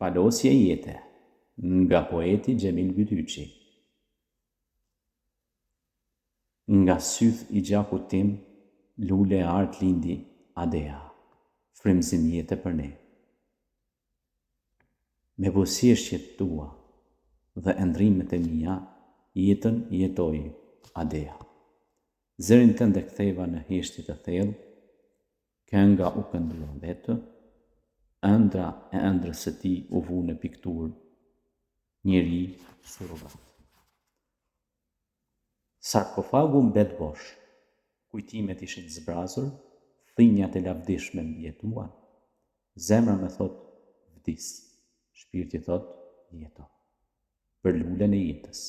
Falosje jete nga poeti Xhemil Bytyçi. Nga syth i gjakut tim, lule art lindi adea, frymëzim jete për ne. Me buzëqeshjet tua dhe ëndrimet e mia, jetën jetoj adea. Zërin tënde ktheva në heshtje të thellë, kënga u këndua vetë, ëndra e ëndrës së tij u vu në pikturë, njeri surrogat. Sarkofagu mbet bosh, kujtimet ishin zbrazur, thinjat e lavdishme mbjetuan. Zemra më thot vdis, shpirti thot jeto. Për lulen e jetës.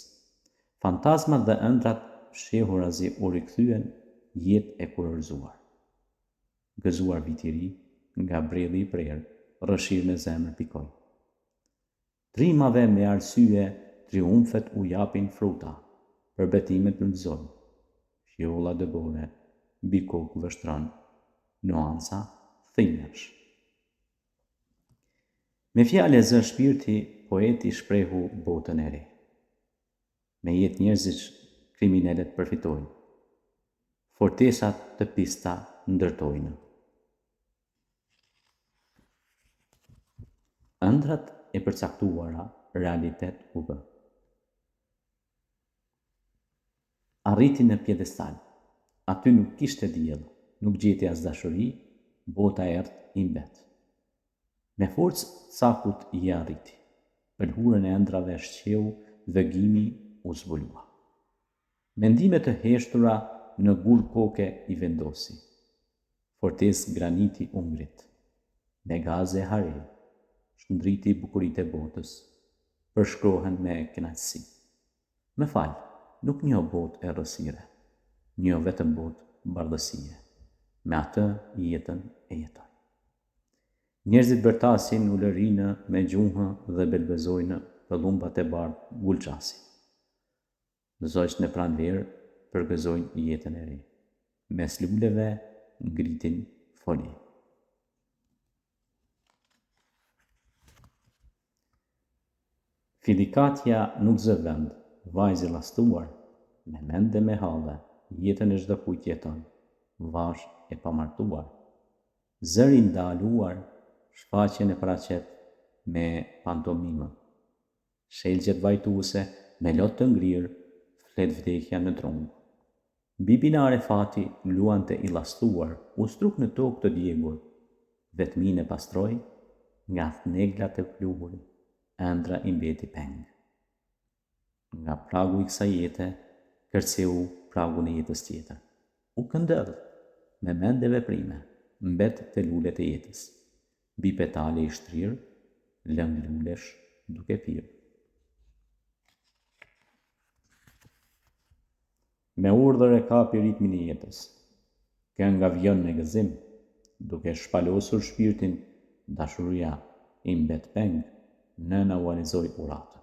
Fantazmat dhe ëndrat shehurazi u rikthyen jetë e kurorzuar. Gëzuar viti ri, nga brelli i prerë, rrëshirë në zemër pikoj. Trimave me arsye, triumfet u japin fruta, për betimet lulëzojnë. Fjolla dëbore, mbi kokë vështron, nuanca thinjash. Me fjalë e zë shpirti, poeti shprehu botën e re. Me jetë njerëzish kriminalet përfitojnë. Fortesat të pista ndërtojnë. Ëndrat e përcaktuara realitet u bë. Arriti në pjedestal. Aty nuk kishte diell, nuk gjeti as dashuri, bota erdh i mbet. Me forcë cakut i arriti. Pëlhurën e ëndrave shqeu dhe gimi u zbulua. Mendime të heshtura në gur koke i vendosi. Fortesë graniti u ngrit. Me gaze hare, shndriti bukuritë e botës, përshkrohen me kënaqësi. Më fal, nuk njoh botë errësire, njoh vetëm botë bardhësie. Me atë jetën e jetoj. Njerëzit bërtasin ulërinë me gjuhë dhe belbezojnë pëllumbat e bardhë gulçasin. Zogjt në pranverë përgëzojnë jetën e re. Mes luleve ngritin foli. Filikatja nuk zë vend, vajzë llastuar, me mend dhe me halle, jetën e çdo kujt jeton, vash e pamartuar. Zëri ndaluar, shfaqjen e paraqet me pantomimë. Shelgjet vajtuese me lot të ngrirë, flet vdekja në trung. Mbi binare fati luante i llastuar, u struk në tokë të djegur. Vetmin e pastroi, nga thneglat e pluhurit, ëndra i mbeti peng. Nga pragu i kësaj jete, kërceu pragun e jetës tjetër. U këndëll, me mend e veprime, mbet të lulet e jetës. Mbi petale i shtrirë, lëng lulesh duke pirë. Me urdhër e kapi ritmin e jetës. Kënga vjon në gëzim, duke shpalosur shpirtin, dashuria i mbet peng, nëna u anizoi uratën.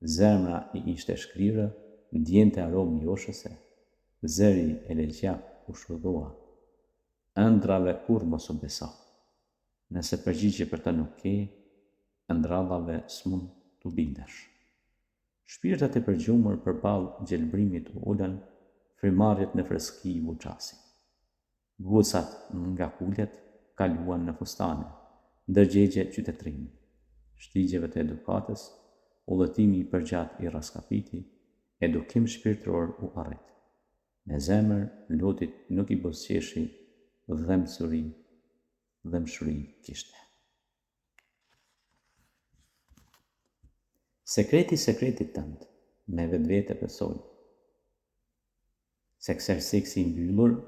Zemra i ishte shkrirë, ndjente aromë joshëse, zëri e legjak u shrudhua. Ëndrave kur mos u beso. Nëse përgjigje për të nuk ke, ëndrallave s'mund t'u bindesh. Shpirtat e përgjumur përballë gjelbrimit u ulën, frymarrjet në freski u çasin. Gocat nga kulet kaluan në fustane, ndërgjegje qytetrinj. Shtigjeve të edukatës, udhëtimi i përgjat i raskapiti, edukim shpirtëror u arrit. Me zemër lotit nuk i buzëqeshi, dhemshuri kishte. Sekreti sekretit tënd, me vetvete besoj. Se seksi i mbyllur,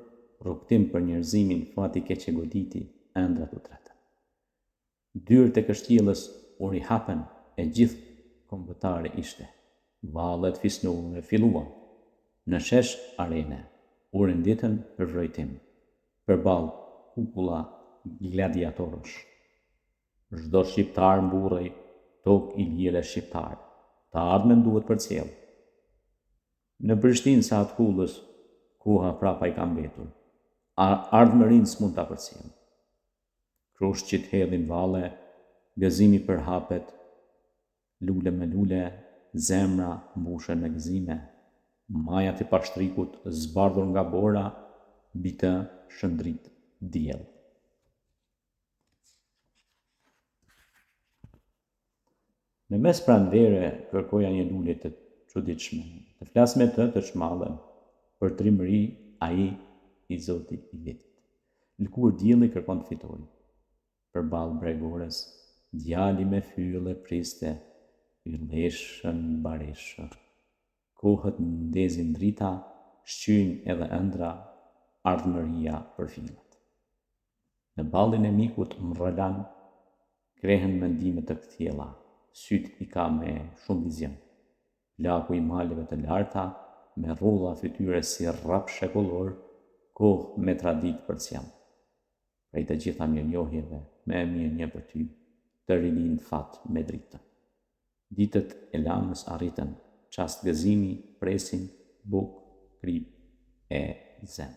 rrugtim për njerëzimin fati keq e goditi, ëndrat u tretën. Dyrët e kështjellës u rihapen e gjithë kombëtare ishte. Vallet fisnore filluan. Në shesh arene, u renditën për vrojtim. Përballë kukulla gladiatorësh. Çdo shqiptar mburrej, tokë i lire shqiptar. Të ardhmen duhet përcjell. Në Prishtinë sa atë kullës, kuha prapa i ka mbetur. Ardhmërinë s'mund ta përcjell. Krushqit hedhin valle, Gëzimi përhapet, lule me lule, zemra mbushen me gëzime. Majat e pashtrikut zbardhur nga bora, mbi të shëndrit diell. Në mes pranvere kërkoja një lule të çuditshme, të flas me të çmallën, për trimëri ai i Zoti i Vitit. Lëkur dielli kërkon të fitojë. Përballë bregores, djali me fylle priste, ylleshën bareshë. Kohët ndezin drita, shqyn edhe ëndra, ardhmëria për fillat. Në ballin e mikut mrëlan, krehen mendimet të kthjella, syt i ka me shumë vizion. Plaku i maleve të larta, me rrodha fytyre si rrap shekullor, kohë me tradit për cjam. Prej të gjitha mirënjohjeve, me e mirë një për ty, të rilind fat me dritë. Ditët e lamës arritën, çast gëzimi, presin, buk, krip e zen.